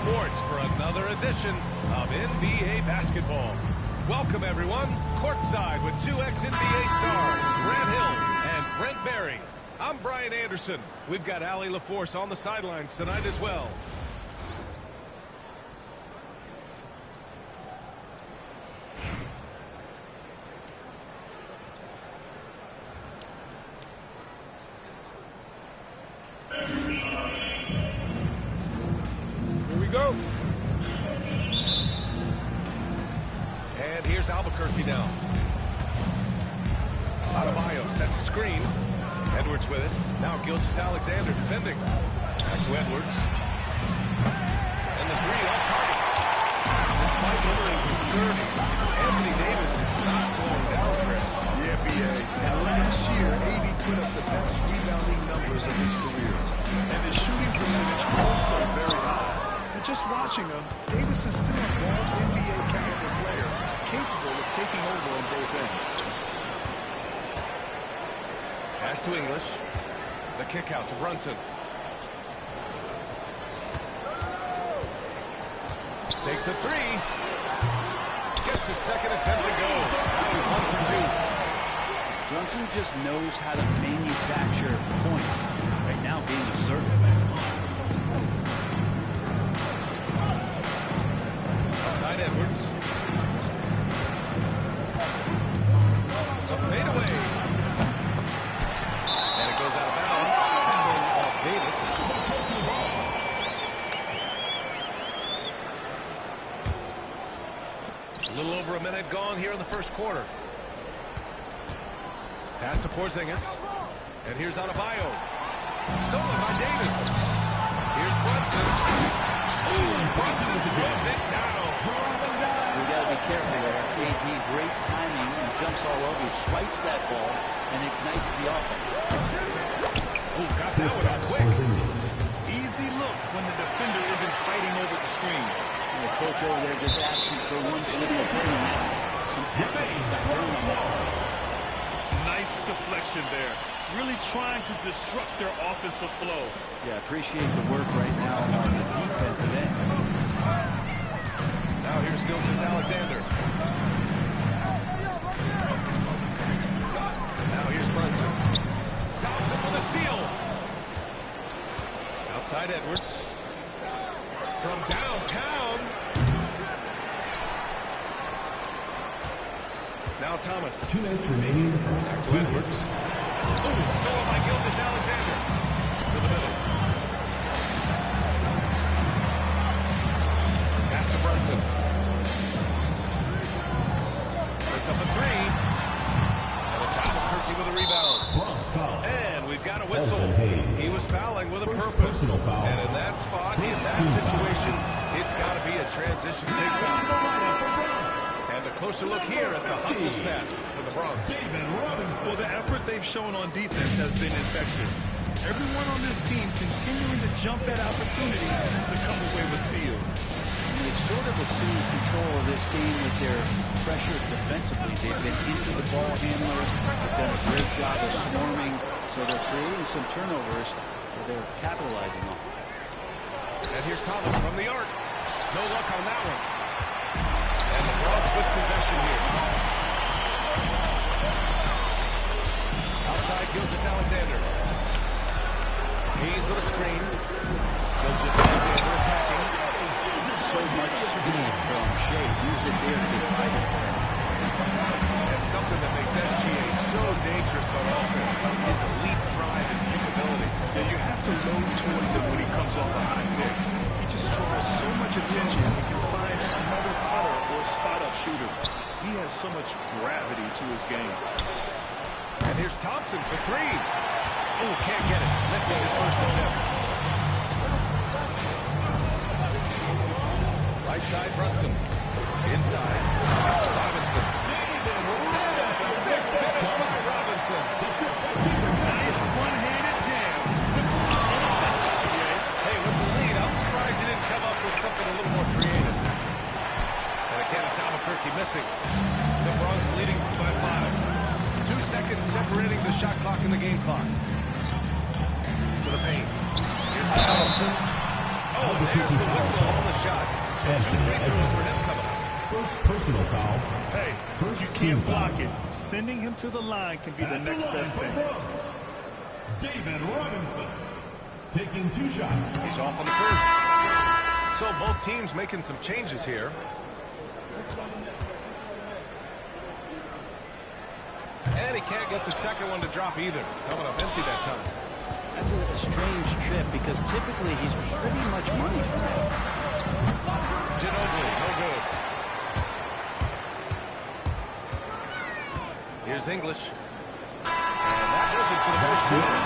Sports for another edition of NBA basketball. Welcome, everyone, courtside with two ex-NBA stars, Grant Hill and Brent Barry. I'm Brian Anderson. We've got Allie LaForce on the sidelines tonight as well. Go. And here's Albuquerque now. Adebayo sets a screen. Edwards with it. Now Gilgeous-Alexander defending. Back to Edwards. And the three off target. Despite limiting to 30, Anthony Davis is not slowing down, Chris. Yeah, B.A. And last year, AD put up the best rebounding numbers of his career. And his shooting percentage also very high. Just watching him, Davis is still a all-NBA caliber player, capable of taking over on both ends. Pass to English. The kick out to Brunson. Takes a three. Gets his second attempt to go. Now he's 1 for 2. Brunson just knows how to manufacture points. Right now, being assertive. Edwards. The fadeaway. And it goes out of bounds. Off Davis. A little over a minute gone here in the first quarter. Pass to Porzingis. And here's Adebayo. Stolen by Davis. Here's Brunson. Ooh, Brunson throws it down. We got to be careful there. AD, great timing. He jumps all over. He swipes that ball and ignites the offense. Oh, got that one out quick. Easy look when the defender isn't fighting over the screen. And the coach over there just asking for one simple thing, and that's some effort. Nice deflection there. Really trying to disrupt their offensive flow. Yeah, appreciate the work right now on the defensive end. Now here's Gilgeous-Alexander. Now here's Brunson. Thompson with a steal. Outside Edwards. From downtown. Now Thomas. 2 minutes remaining in the first. Back to Edwards. Ooh, stolen by Gilgeous-Alexander. To the middle. Pass to Brunson. Puts up a three. And it's Albuquerque with a rebound. And we've got a whistle. He was fouling with a purpose. And in that spot, in that situation, it's got to be a transition takedown. And a closer look here at the hustle stats for the Bronx. Well, the effort they've shown on defense has been infectious. Everyone on this team continuing to jump at opportunities to come away with steals. They've sort of assumed control of this game with their pressure defensively. They've been into the ball handler. They've done a great job of swarming. So they're creating some turnovers that they're capitalizing on. And here's Thomas from the arc. No luck on that one. And the Bronx with possession here. Outside Gilgeous-Alexander. Hayes with a screen. Gilgeous-Alexander attacking. So much speed from Shea. Use it there to get by the defense. And something that makes SGA so dangerous on offense is elite drive and kickability. Yeah, you have to load towards him when he comes off a high pick. He just draws so much attention he can find another cutter or spot-up shooter. He has so much gravity to his game. And here's Thompson for three. Oh, can't get it. Misses his first attempt. Right side, Brunson. Inside. Robinson. Big finish by Robinson. Nice one-handed jam. Simple. Hey, with the lead, I'm surprised he didn't come up with something a little more creative. And again, it's Albuquerque missing. The Bronx leading by 5. 2 seconds separating the shot clock and the game clock. To the paint. Here's Robinson. Oh, and there's the whistle on the shot. So 2 free throws for him coming up. First personal foul. Hey, First you can't block it. Sending him to the line can be the next best thing. David Robinson taking 2 shots. He's off on the first. So both teams making some changes here. And he can't get the second one to drop either. Coming up empty that time. That's a strange trip because typically he's pretty much money from that. Ginobili, no good. Here's English. And that wasn't for the first quarter.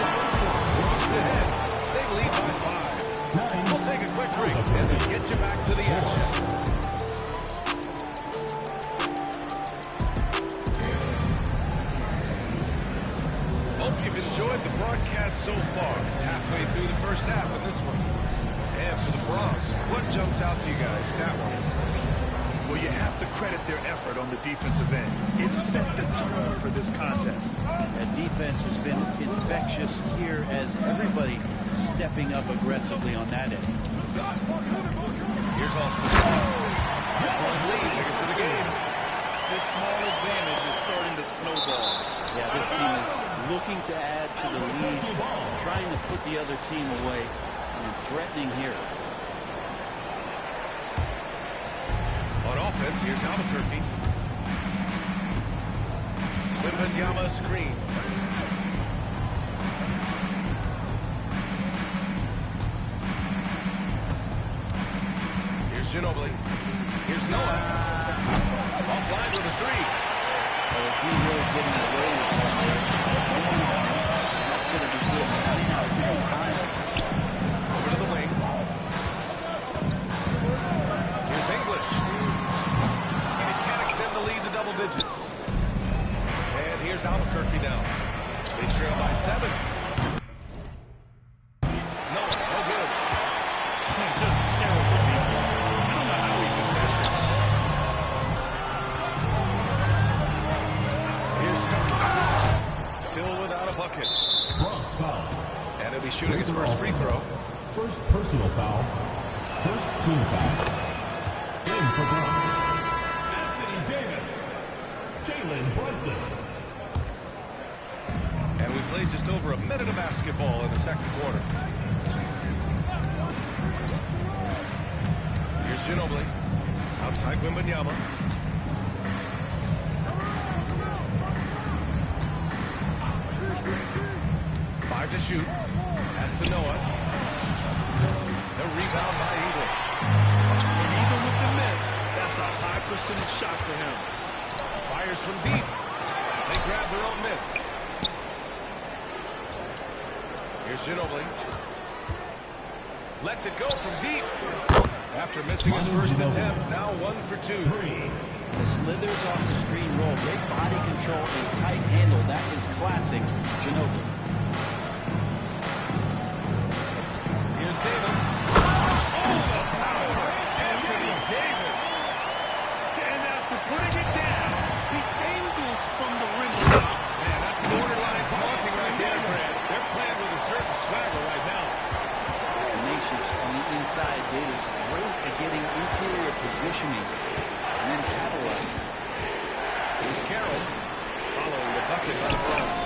They lead by 5. We'll take a quick break and then get you back to the action. Hope you've enjoyed the broadcast so far. Halfway through the first half of this one. And for the Bronx, what jumps out to you guys stat-wise? Well, you have to credit their effort on the defensive end. It set the tone for this contest. That defense has been infectious here as everybody stepping up aggressively on that end. Here's Austin. One lead, biggest of the game. This small advantage is starting to snowball. Yeah, this team is looking to add to the lead, trying to put the other team away, and threatening here. On offense, here's Albuquerque. Wembanyama screen. Here's Ginobili. Here's Noah. Offline with a 3. The D really getting away with that there. That's going to be good. Coming out 3 times. Over to the wing. Here's English. And he can't extend the lead to double digits. And here's Albuquerque now. They trail by 7. No good. Just terrible defense. I don't know how he missed that shot. Here's Starks. Still without a bucket. Bronx foul. And he'll be shooting his first free throw. First personal foul. First team foul. In for Bronx. Anthony Davis. Jalen Brunson. And we played just over a minute of basketball in the second quarter. Here's Ginobili. Outside Wembanyama. 5 to shoot. Pass to Noah. The rebound by English. And even with the miss, that's a high percentage shot for him. Fires from deep. They grab their own miss. Here's Ginobili. Lets it go from deep. After missing his first attempt, now 1 for 2. The slithers off the screen roll. Great body control and tight handle. That is classic Ginobili. Here's Davis. Oh, the foul. Anthony Davis. And after putting it down, he angles from the rim. Man, that's borderline taunting right there, Brad. They're playing with a certain swagger right now. Tenacious on the inside. Davis great at getting interior positioning and then capitalizing. Here's Carroll following the bucket by the Bronx.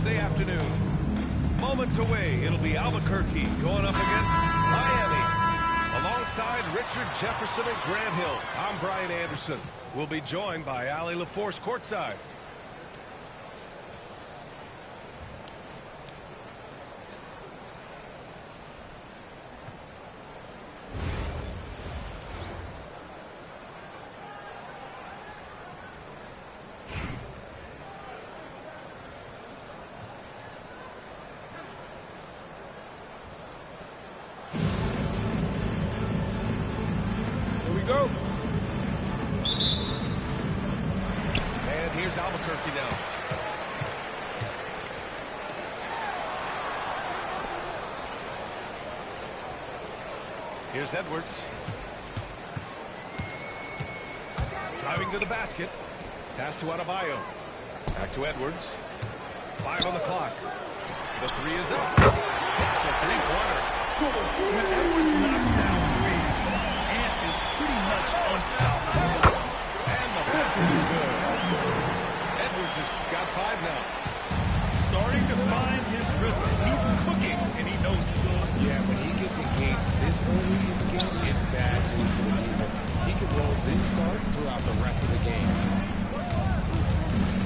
Wednesday afternoon. Moments away, it'll be Albuquerque going up against Miami. Alongside Richard Jefferson and Grant Hill, I'm Brian Anderson. We'll be joined by Allie LaForce courtside. Go. And here's Albuquerque now. Here's Edwards. Driving to the basket. Pass to Adebayo. Back to Edwards. 5 on the clock. The three is up. Hits the three-pointer. When Edwards knocks down threes, Ant is pretty much unstoppable. And the basket is good. Edwards has got 5 now. Starting to find his rhythm. He's cooking, and he knows it. Yeah, when he gets engaged this early in the game, it's bad news for the defense. He can roll this start throughout the rest of the game.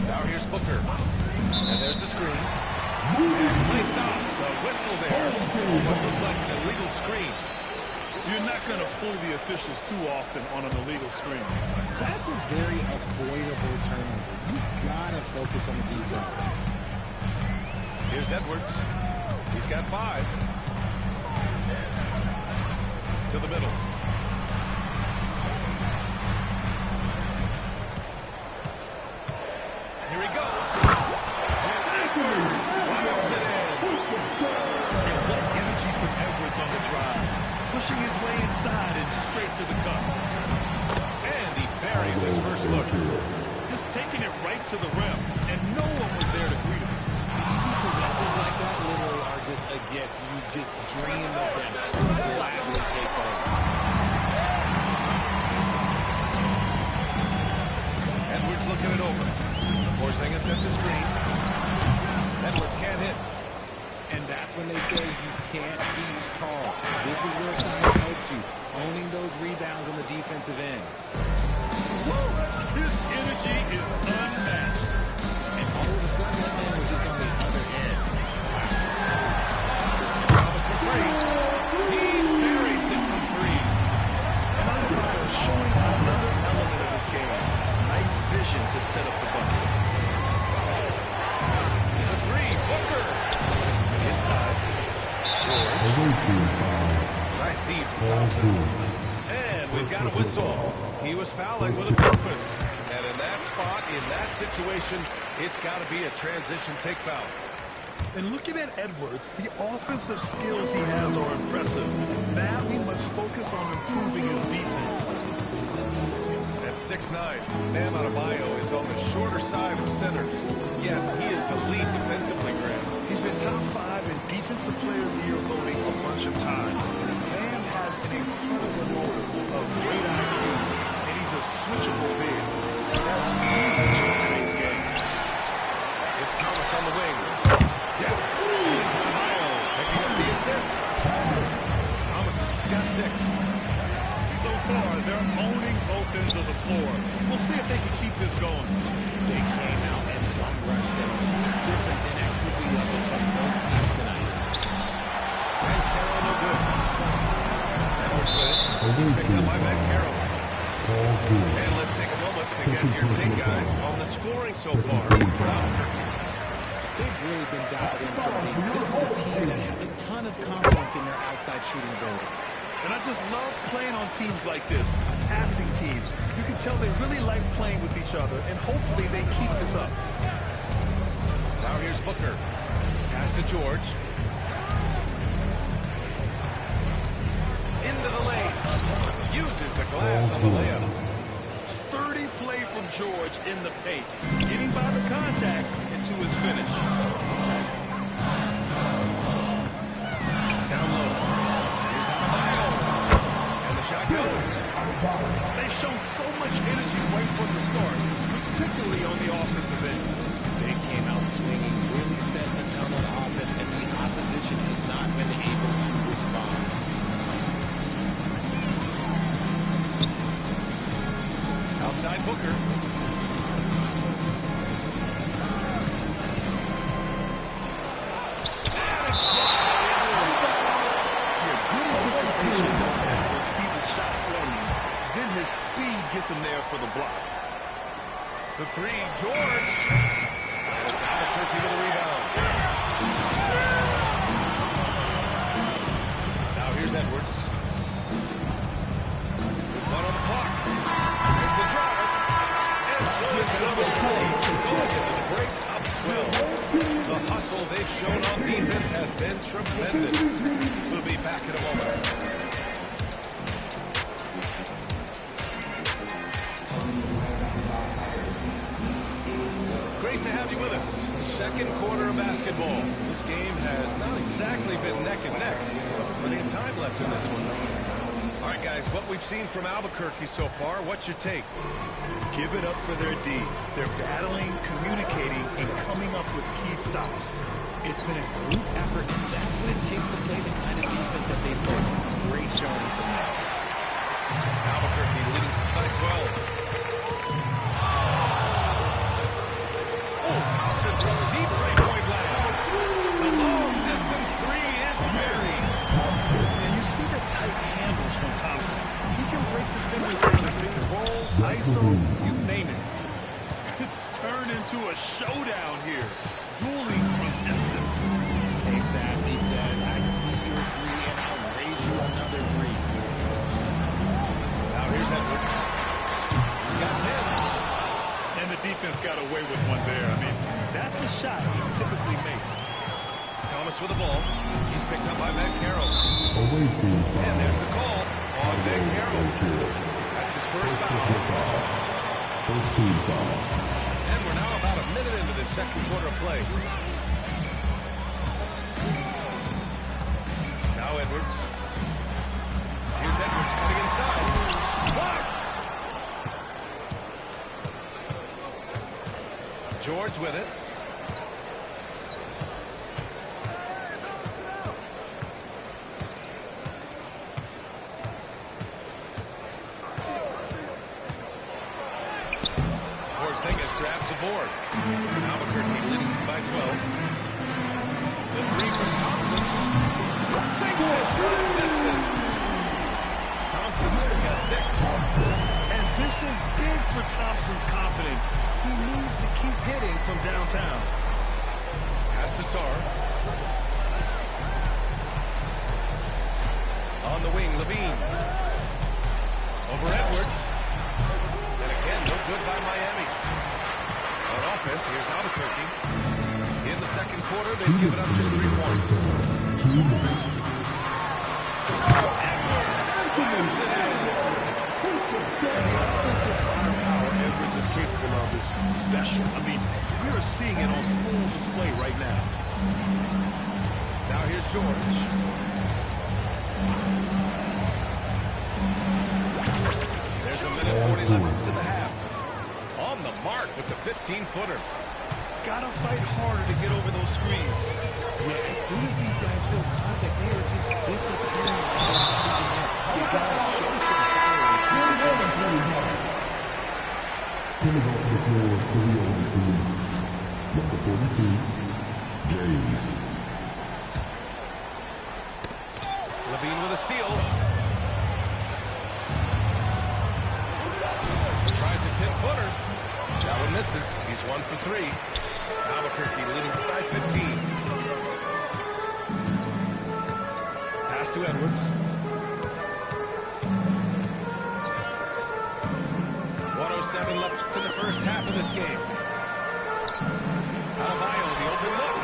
Now here's Booker. And there's the screen. And play stops. A whistle there. What looks like an illegal screen. You're not going to fool the officials too often on an illegal screen. That's a very avoidable turnover. You gotta focus on the details. Here's Edwards. He's got 5. To the middle. Here he goes. And Edwards slams it in. And what energy from Edwards on the drive. Pushing his way inside and straight to the cup. And he buries his first look. Just taking it right to the rim, and no one was there to greet him. Easy possessions like that literally are just a gift. You just dream of them. Gladly take those. Edwards looking it over. Porzingis sets a screen. Edwards can't hit. And that's when they say you can't teach tall. This is where science helps you. Owning those rebounds on the defensive end. His energy is unmatched. And all of a sudden, that man was just on the other end. Thomas for 3. He buries it from 3. And Adebayo showing another element of his game. Nice vision to set up the bucket. The 3. Booker. Inside. Nice D from Thompson. And we've got a whistle. He was fouling with a purpose. And in that spot, in that situation, it's got to be a transition take foul. And looking at Edwards, the offensive skills he has are impressive. Now he must focus on improving his defense. At 6'9", Bam Adebayo is on the shorter side of centers. Yet he is elite defensively, Grant. He's been top 5 in Defensive Player of the Year voting a bunch of times. Bam has an incredible motor, a great IQ, and he's a switchable big. That's huge in today's game. It's Thomas on the wing. Yes! It's Adebayo picking up the assist. Thomas has got 6. So far, they're owning both ends of the floor. We'll see if they can keep this going. They came out and one rushed them. Difference in activity level from both teams tonight. And Carroll no good. Edwards with it. He's picked up by Matt Carroll. And let's take a moment to get your take, guys, on the scoring so far. They've really been dialed in from deep. This is a team that has a ton of confidence in their outside shooting ability. And I just love playing on teams like this, passing teams. You can tell they really like playing with each other, and hopefully they keep this up. Now here's Booker. Pass to George. Into the lane. Uses the glass on the layup. Sturdy play from George in the paint, getting by the contact and to his finish. Down low. Here's Adebayo. And the shot goes. They've shown so much energy right from the start, particularly on the offensive end. They came out swinging really set the tone on offense, and the opposition has not been able to respond. Outside Booker. His speed gets him there for the block. The three, George. And it's Albuquerque with a rebound. Now here's Edwards. With one on the clock. Here's the drive. And going into the break up 12. The hustle they've shown on defense has been tremendous. We'll be back in a moment. Great to have you with us. Second quarter of basketball. This game has not exactly been neck and neck. Plenty of time left in this one. All right, guys, what we've seen from Albuquerque so far, what's your take? Give it up for their D. They're battling, communicating, and coming up with key stops. It's been a group effort, and that's what it takes to play the kind of defense that they've played. Great showing from them. Albuquerque leading by 12. Thompson from deep three-point land. The long-distance three is buried. And you see the tight handles from Thompson. He can break defenders in the pick and roll, ISO, you name it. It's turned into a showdown here. Dueling from distance. Take that, he says. I see your three, and I'll raise you another three. Now here's Edwards. He's got 10. And the defense got away with one there. I mean, that's a shot he typically makes. Thomas with the ball. He's picked up by Banchero. Away team foul. And there's the call on Banchero. That's his first foul. First team foul. And we're now about a minute into this second quarter of play. Now Edwards. Here's Edwards coming inside. Blocked! George with it. Porzingis grabs the board. Albuquerque leading by 12. The three from Thompson. Sinks it from distance. Thompson's got 6. And this is big for Thompson's confidence. He needs to keep hitting from downtown. Pass to Sarr. On the wing, Levine. Over Edwards. And again, no good by Miami. On offense, here's Albuquerque. In the second quarter, they've given up just 3 points. Edwards slams it in. The offensive firepower Edwards is capable of is special. I mean, we are seeing it on full display right now. Now here's George. There's a minute 40 left in the half. On the mark with the 15-footer. Gotta fight harder to get over those screens. Yeah, as soon as these guys feel contact, they are just disappearing. You gotta show some power. Number 42, James. Levine with a steal. Tries a 10-footer. That one misses. He's 1 for 3. Albuquerque leading by 15. Pass to Edwards. 1:07 left in the first half of this game. Adebayo, the open look.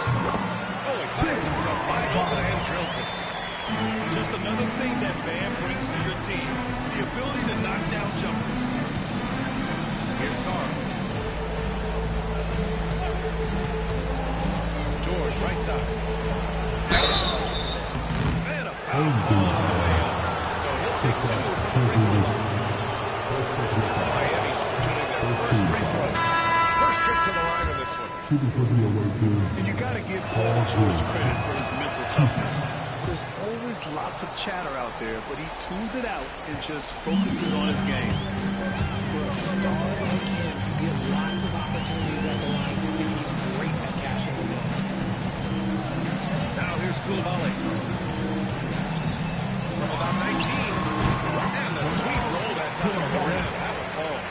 Oh, he finds himself wide open and drills it. Just another thing that Bam brings to your team, the ability to knock down jumpers. Here's Sarr. George, right side. And a foul call on the way up. So he'll take 2 from the free throw line. Miami's shooting their first free throw. First trip to the line in this one. Shooting for the away team. And you got to give Paul George credit for his mental toughness. There's always lots of chatter out there, but he tunes it out and just focuses on his game. For a star like him, you get lots of opportunities at the line, and he's great at cashing them in. Now here's Koulibaly. From about 19. And the sweet roll that time of the rim. That will fall.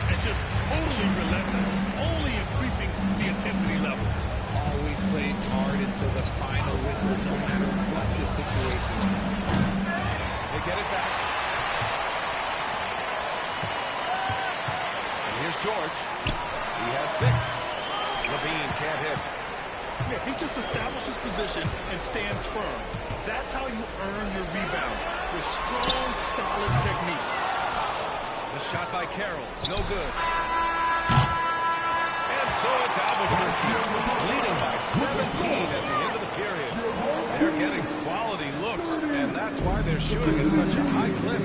And just totally relentless, only increasing the intensity level. Always plays hard until the final whistle, no matter what the situation is. They get it back. And here's George. He has 6. Levine can't hit. Yeah, he just establishes position and stands firm. That's how you earn your rebound, with strong, solid technique. The shot by Carroll, no good. And so it's Albuquerque, leading by 17 at the end of the period. They're getting quality looks, and that's why they're shooting at such a high clip.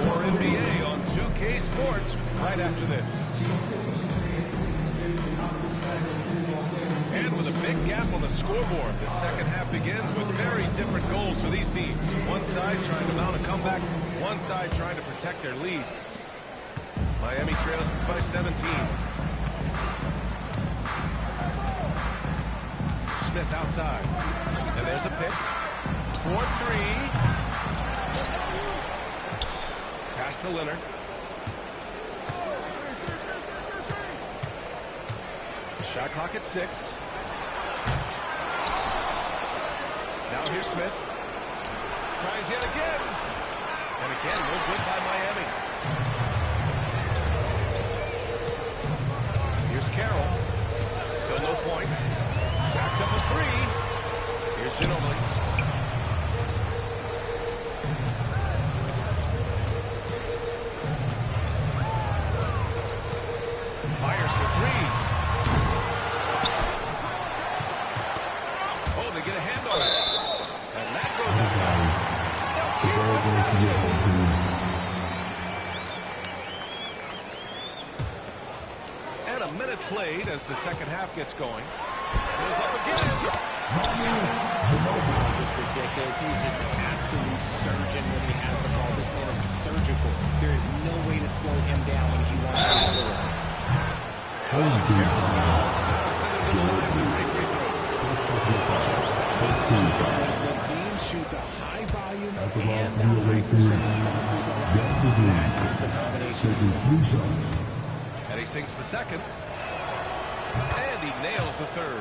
For NBA on 2K Sports right after this. And with a big gap on the scoreboard, the second half begins with very different goals for these teams. One side trying to mount a comeback, one side trying to protect their lead. Miami trails by 17. Smith outside. And there's a pick. 4-3. Pass to Leonard. Shot clock at 6. Now here's Smith. Tries yet again. And again, no good by Miami. Here's Carroll. Still no points. Jacks up a 3. Here's Ginobili. Fires for 3. Oh, they get a hand on it. And that goes out of bounds. The ball goes to the home team. And a minute played as the second half gets going. Goes up again. Just ridiculous. He's just an absolute surgeon when he has the ball. This man is surgical. There is no way to slow him down when he wants to score. Home team foul. Send him to the line for 3 free throws. First team foul. Levine shoots a high volume At the and ball, a the away high team. percentage from the free throw line. Jeff Levine. That is the combination. Taking 3 shots. And he sinks the second. And he nails the third.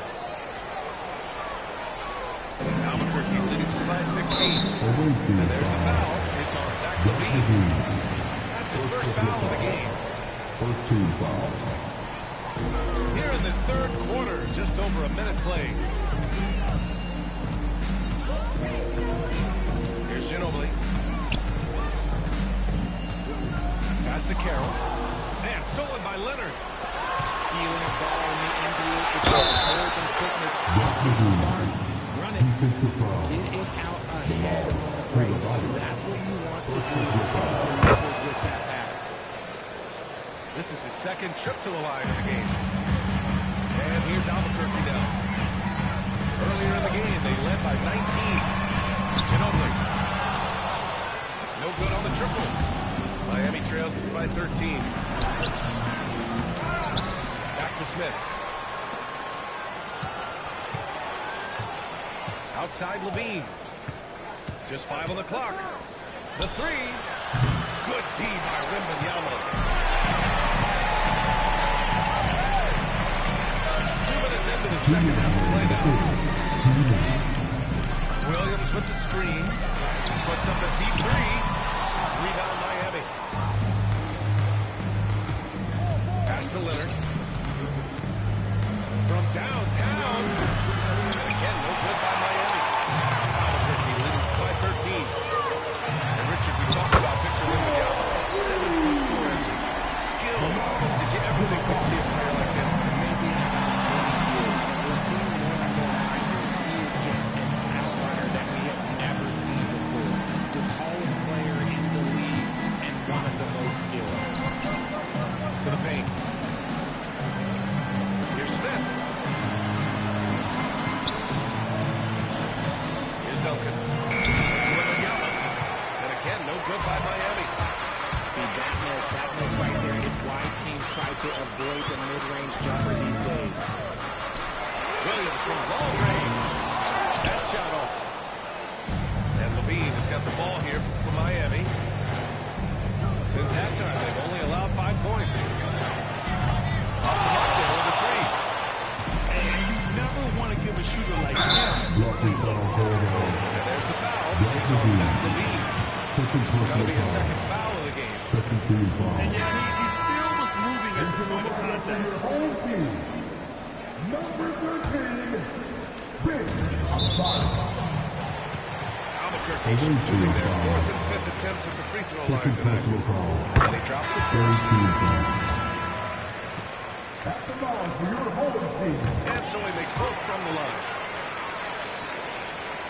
Albuquerque leading by 16. Away team And there's the foul. foul. It's on Zach Jeff Levine. Levine. That's his first foul of the game. First team foul. Here in this third quarter, just over a minute played. Here's Ginobili. Pass to Carroll. And stolen by Leonard. Stealing a ball in the NBA, it's just more than quickness. Jeff Take Levine. smarts, run it, Defensive foul. get it out ahead on the break. That's what you want to do to deliver with that pass. This is his second trip to the line in the game. And here's Albuquerque now. Earlier in the game, they led by 19. Ginobili. No good on the triple. Miami trails by 13. Back to Smith. Outside Levine. Just 5 on the clock. The 3. Good D by Wembanyama. 2 minutes into the second half of play now. Williams with the screen. Puts up a deep 3. Rebound Miami. Pass to Leonard. From downtown. And again, no good by Miami. Albuquerque leading by 13. And Richard, we talked about Victor Wembanyama. 7'4". Skill. Did you ever think we'd see a player like him? Maybe in about 20 years, we're seeing more and more hybrids. He is just an outlier that we have never seen before. The tallest player in the league and one of the most skilled. To the paint. Here's Smith. That miss right there, it's why teams try to avoid the mid-range jumper these days. Williams from long range. That shot off. And Levine has got the ball here for Miami. Since halftime, they've only allowed 5 points. Off the mark, they hold a 3. And you never want to give a shooter like him. And there's the foul. It's on Zach Levine. Going to be a second foul of the game. Second team foul. And yet he still was moving at the point of contact. Home team. Number 13. Big Alvarado. Albuquerque shooting their 4th and 5th attempts at the free throw line Second tonight. personal foul. And he drops the Third first. team foul. At the ball for your home team. And so he makes both from the line.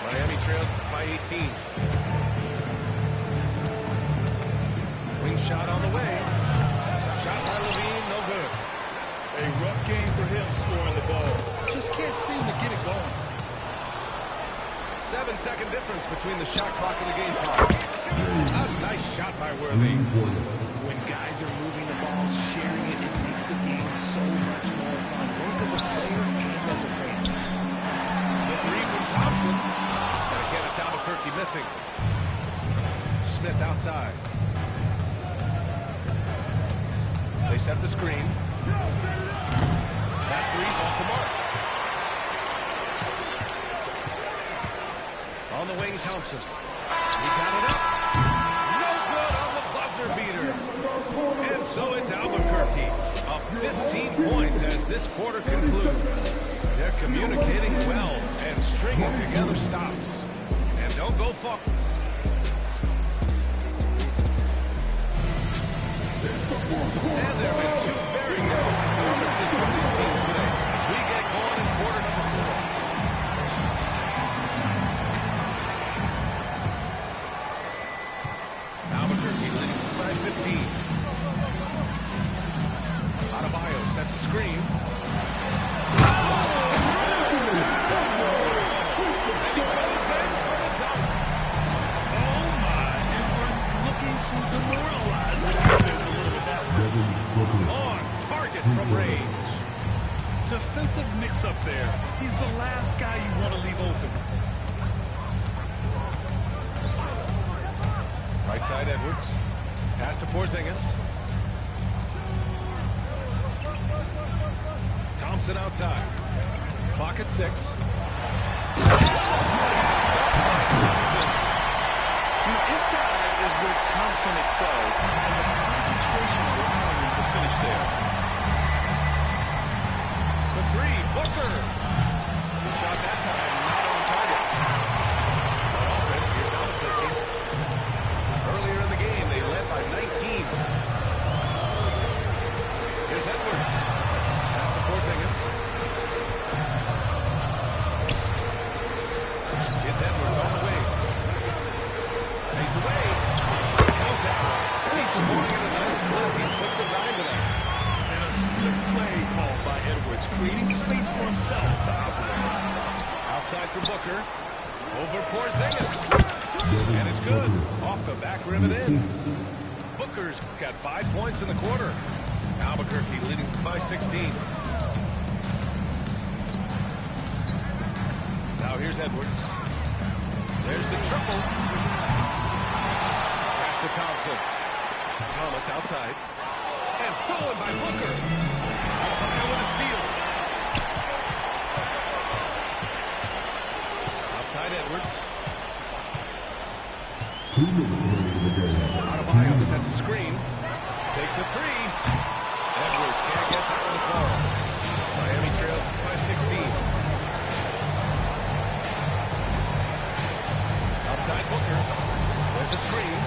Miami trails by 18. Wing shot on the way. Shot by Levine, no good. A rough game for him scoring the ball. Just can't seem to get it going. 7-second difference between the shot clock and the game clock. A nice shot by Worthy. When guys are moving the ball, sharing it, it makes the game so much more fun, both as a player and as a fan. The 3 from Thompson. And again, it's Albuquerque missing. Smith outside. They set the screen. That 3's off the mark. On the wing, Thompson. He got it up. No good on the buzzer beater. And so it's Albuquerque. Up 15 points as this quarter concludes. They're communicating well and stringing together stops. And don't go far. And there have been 2 very good performances from these teams today as we get going in quarter number 4. Albuquerque leading by 15. Adebayo sets a screen. And he goes in for the dunk. Oh my, Edwards looking to demoralize the defense a little bit that way. On target from range. Defensive mix-up there. He's the last guy you want to leave open. Right side Edwards. Pass to Porzingis. Thompson outside. Clock at 6. Inside is where Thompson excels, and the concentration allowing him to finish there. The 3, Booker. The shot that time, not on target. On offense, here's Albuquerque. Earlier in the game, they led by 19. Here's Edwards. Pass to Porzingis. It's Edwards on the wing. Fades away. Countdown. He's scoring at a nice clip. He slips it right into that. And a slick play called by Edwards, creating space for himself to operate. Outside for Booker. Over Porzingis. And it's good. Off the back rim and in. Booker's got 5 points in the quarter. Albuquerque leading by 16. Now here's Edwards. There's the triple. Pass to Thompson. Thomas outside. And stolen by Booker. Booker with a steal. Outside Edwards. 2 minutes remaining in the game. Adebayo sets a screen. Takes a 3. Edwards can't get that one to fall. Miami trails by 16. Outside Booker. There's a screen.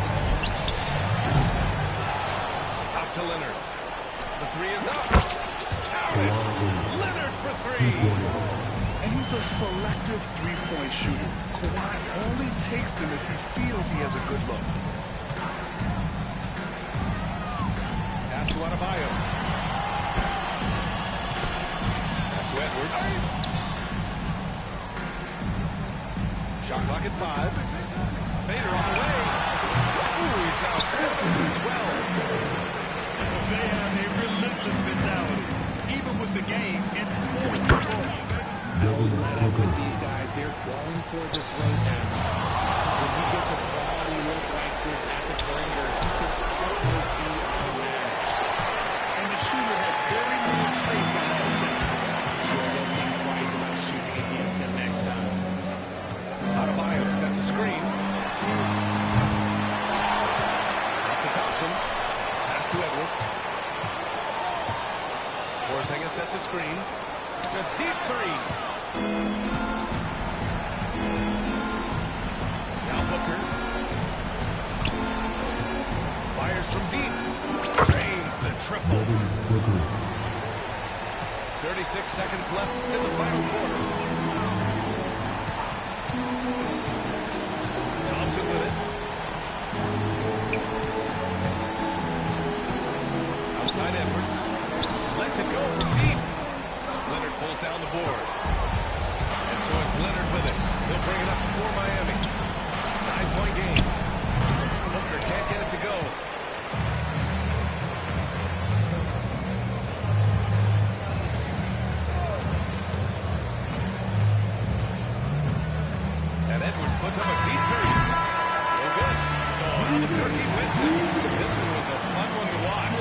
Out to Leonard. The 3 is up. Count it. Leonard for 3. And he's a selective three-point shooter. Kawhi only takes them if he feels he has a good look. Pass to Adebayo. Back to Edwards. Shot clock at 5. Fader on the way. Ooh, he's now 7 for 12. They have a relentless mentality, even with the game in total control. Don't let up with these guys. They're going for the throw now. When he gets a quality look like this at the perimeter, he can almost be automatic. And the shooter had very little space on that attempt. I'm sure they'll think twice about shooting against him next time. Adebayo sets a screen. Out to Thompson. Pass to Edwards. Porzingis sets a screen. A deep three. Now Booker. Fires from deep. Drains the triple. 36 seconds left in the final quarter. Thompson with it. Outside Edwards. Lets it go from deep. Leonard pulls down the board. And so it's Leonard with it. He'll bring it up for Miami. 9-point game. Booker can't get it to go. And Edwards puts up a deep three. No good. So Albuquerque wins it. This one was a fun one to watch.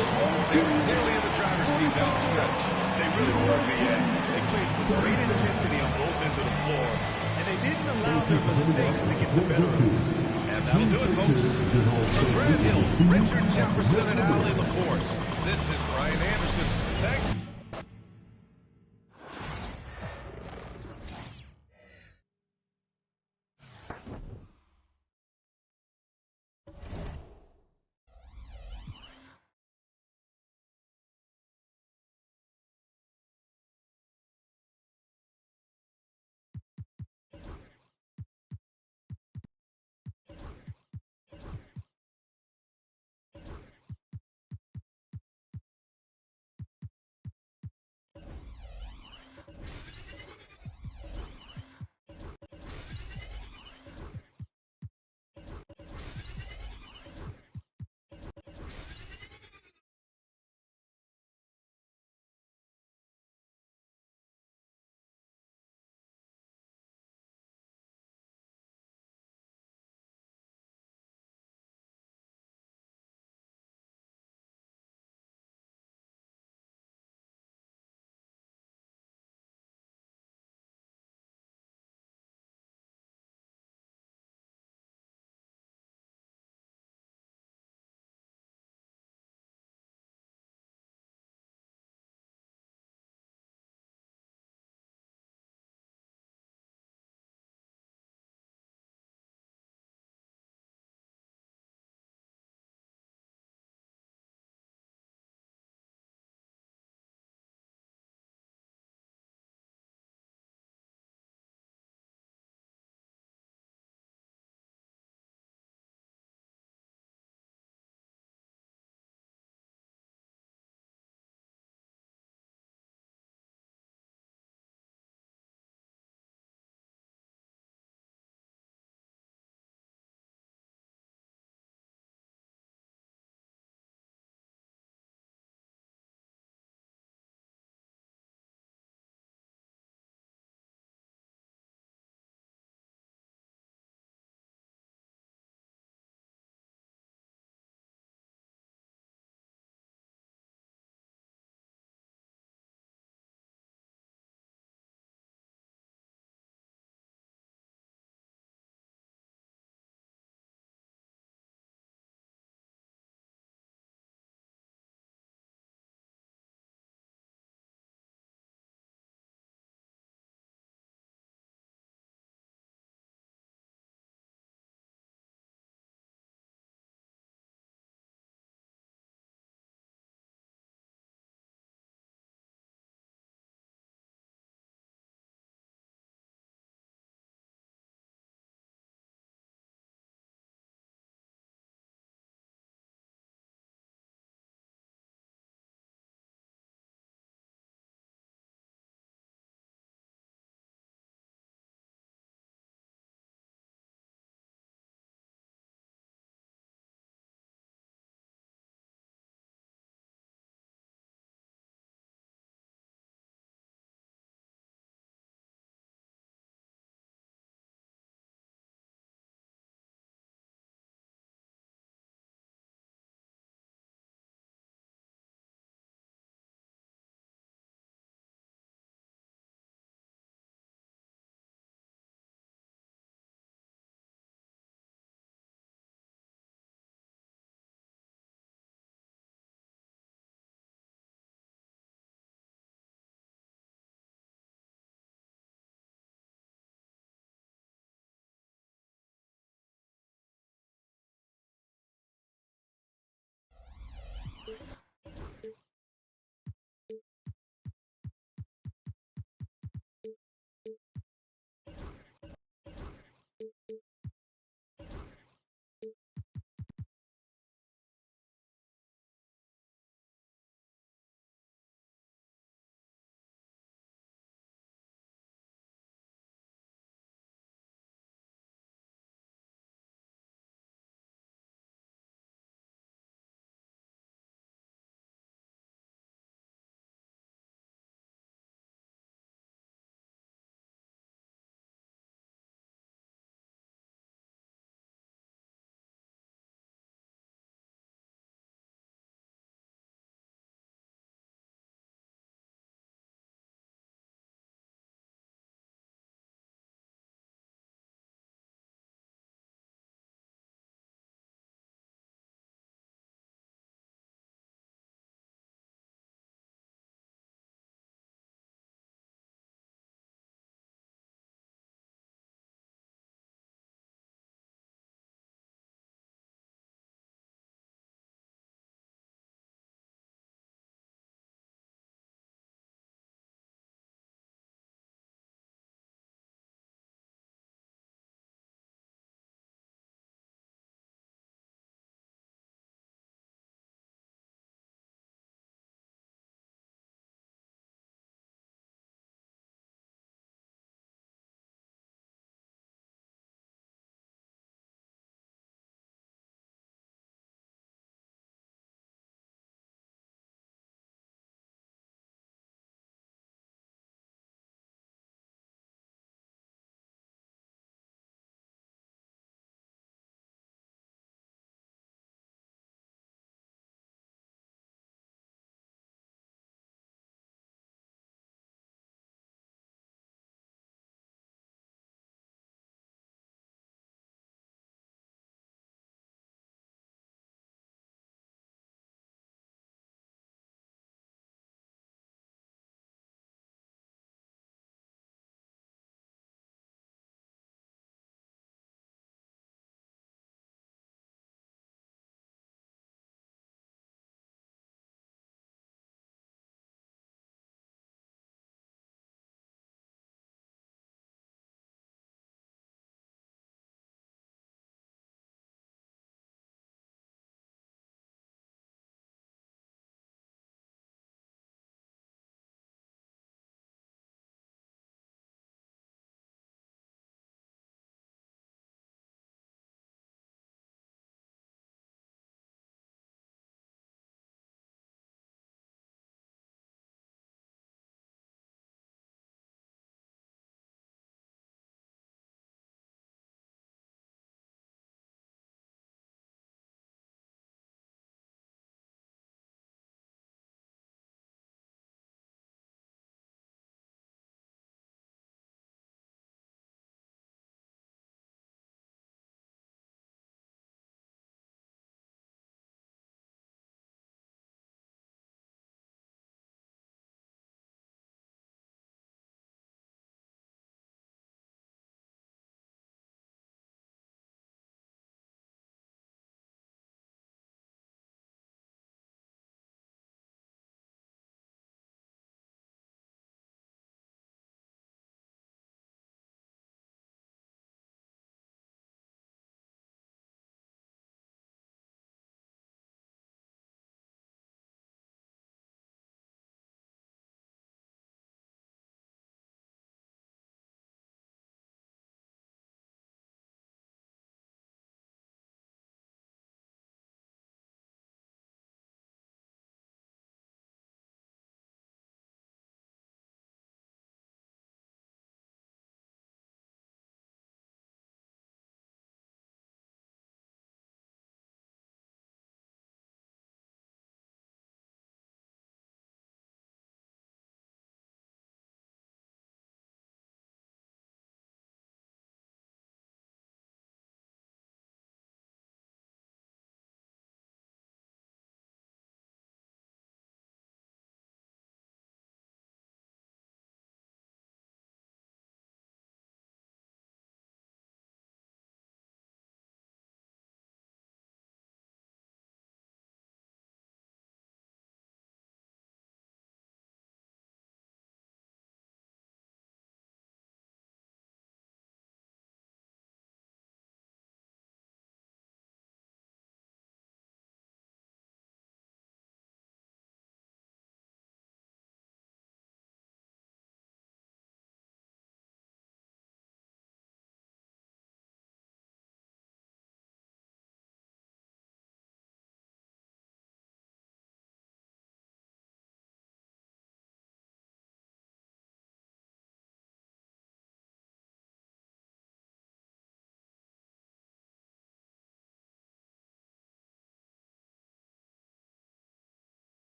They were clearly in the driver's seat down the stretch. They really were, BA. They played with great intensity on both ends of the floor, and they didn't allow their mistakes to get the better of them. And that'll do it, folks. For Brad Hill, Richard Jefferson, and Allie LaForce, this is Brian Anderson. Thanks.